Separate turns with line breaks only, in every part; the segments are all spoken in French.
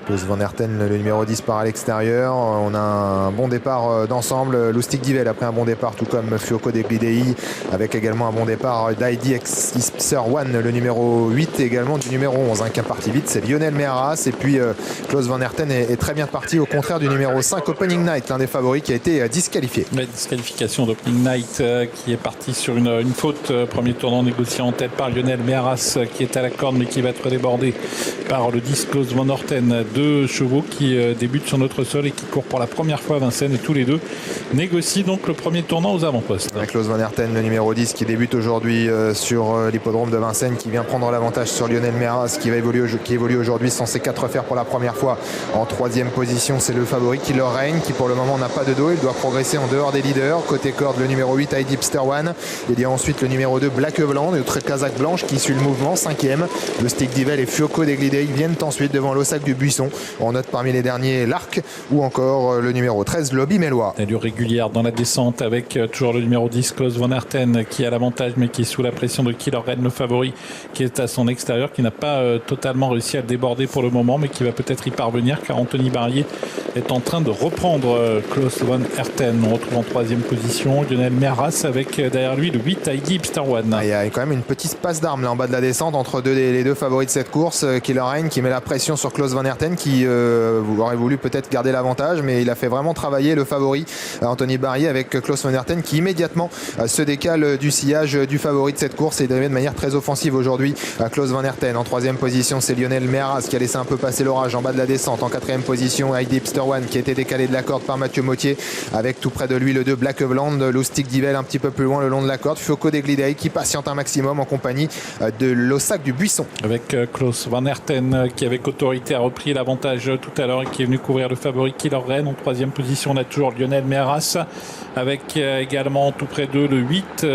Klaus Van Herten, le numéro 10, part à l'extérieur. On a un bon départ d'ensemble. Lustig Divel après un bon départ, tout comme Fiocco Deglidei, avec également un bon départ d'Heidi Ipster-One, le numéro 8, et également du numéro 11. Qui a parti vite, c'est Lionel Mearas. Et puis Klaus Van Herten est très bien parti, au contraire du numéro 5, Opening Night, l'un des favoris qui a été disqualifié.
La disqualification d'Opening Night qui est parti sur une faute. Premier tournant négocié en tête par Lionel Mearas qui est à la corde mais qui va être débordé par le 10 Klaus Van Herten. Deux chevaux qui débutent sur notre sol et qui courent pour la première fois à Vincennes, et tous les deux négocient donc le premier tournant aux avant-postes.
Klaus Van Herten, le numéro 10, qui débute aujourd'hui sur l'hippodrome de Vincennes, qui vient prendre l'avantage sur Lionel Mearas, qui évolue aujourd'hui sans ses 4 fers pour la première fois en 3e position. C'est le favori qui leur règne, qui pour le moment n'a pas de dos. Il doit progresser en dehors des leaders. Côté corde, le numéro 8, Heidi Ipster-One. Il y a ensuite le numéro 2, Black Eveland, le trait Kazakh blanche qui suit le mouvement, 5e. Lustig Divel et Fiocco Deglidei viennent ensuite devant l'Ossac du Buisson. On note parmi les derniers l'Arc ou encore le numéro 13, Lobby Mélois.
Allure régulière dans la descente avec toujours le numéro 10, Klaus Van Herten, qui a l'avantage mais qui est sous la pression de Killer Ren, le favori, qui est à son extérieur, qui n'a pas totalement réussi à déborder pour le moment, mais qui va peut-être y parvenir car Anthony Barrier est en train de reprendre Klaus Van Herten. On retrouve en 3e position Lionel Mearas avec derrière lui le 8, Heidi Ipster-One.
Il y a quand même une petite passe d'armes là en bas de la descente entre les deux favoris de cette course. Killer Ren qui met la pression sur Klaus Van Herten, qui aurait voulu peut-être garder l'avantage, mais il a fait vraiment travailler le favori Anthony Barrier avec Klaus Van Herten qui immédiatement se décale du sillage du favori de cette course et est arrivé de manière très offensive aujourd'hui. Klaus Van Herten en 3e position, c'est Lionel Mearas qui a laissé un peu passer l'orage en bas de la descente. En 4e position, Heidi Ipster-One qui a été décalé de la corde par Mathieu Mottier, avec tout près de lui le 2 Black Eveland, Lustig Divel un petit peu plus loin le long de la corde, Fiocco Deglidei qui patiente un maximum en compagnie de l'Ossac du Buisson.
Avec Klaus Van Herten qui avec autorité a repris l'avantage tout à l'heure et qui est venu couvrir le favori Killer Ren. En 3e position, on a toujours Lionel Mearas avec également tout près d'eux le 8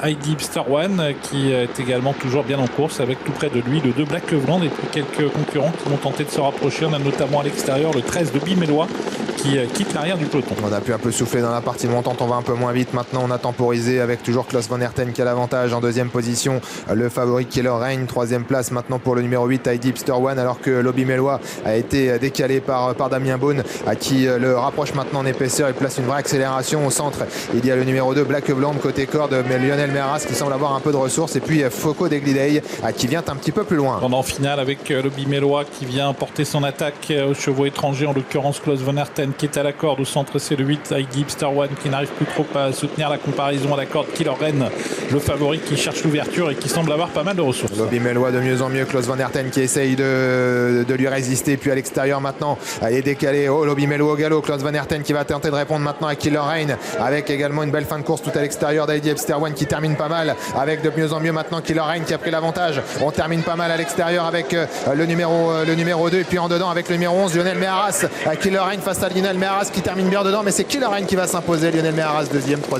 Heidi Ipster-One qui est également toujours bien en course, avec tout près de lui le 2 Black Eveland et puis quelques concurrents qui vont tenter de se rapprocher. On a notamment à l'extérieur le 13 de Bimélois qui quitte l'arrière du peloton.
On a pu un peu souffler dans la partie montante, on va un peu moins vite maintenant. On a temporisé avec toujours Klaus Van Herten qui a l'avantage. En 2e position, le favori Killer Ren. 3e place maintenant pour le numéro 8 Heidi Ipster-One, alors que Lobby Mélois a été décalé par Damien Beaune qui le rapproche maintenant en épaisseur et place une vraie accélération au centre. Il y a le numéro 2 Black Eveland côté corde, mais Lionel Mearas qui semble avoir un peu de ressources, et puis Fiocco Deglidei qui vient un petit peu plus loin.
Pendant finale avec Lobby Mélois qui vient porter son attaque aux chevaux étrangers, en l'occurrence Klaus Van Herten qui est à la corde. Au centre, c'est le 8 Heidi Ipster-One qui n'arrive plus trop à soutenir la comparaison à la corde. Killer Ren, le favori qui cherche l'ouverture et qui semble avoir pas mal de ressources.
Lobby Mélois de mieux en mieux, Klaus Van Herten qui essaye de lui résister, puis à l'extérieur maintenant elle est décalée. Oh, Lobby Mélois au galop, Klaus Van Herten qui va tenter de répondre maintenant à Killer Ren, avec également une belle fin de course tout à l'extérieur d'Heidi Ipster-One qui termine pas mal, avec de mieux en mieux maintenant Killer Ren qui a pris l'avantage. On termine pas mal à l'extérieur avec le numéro 2 et puis en dedans avec le numéro 11 Lionel Mearas. Killer Ren face à Lionel Mearas qui termine bien dedans, mais c'est Killer Ren qui va s'imposer. Lionel Mearas 2e, 3e.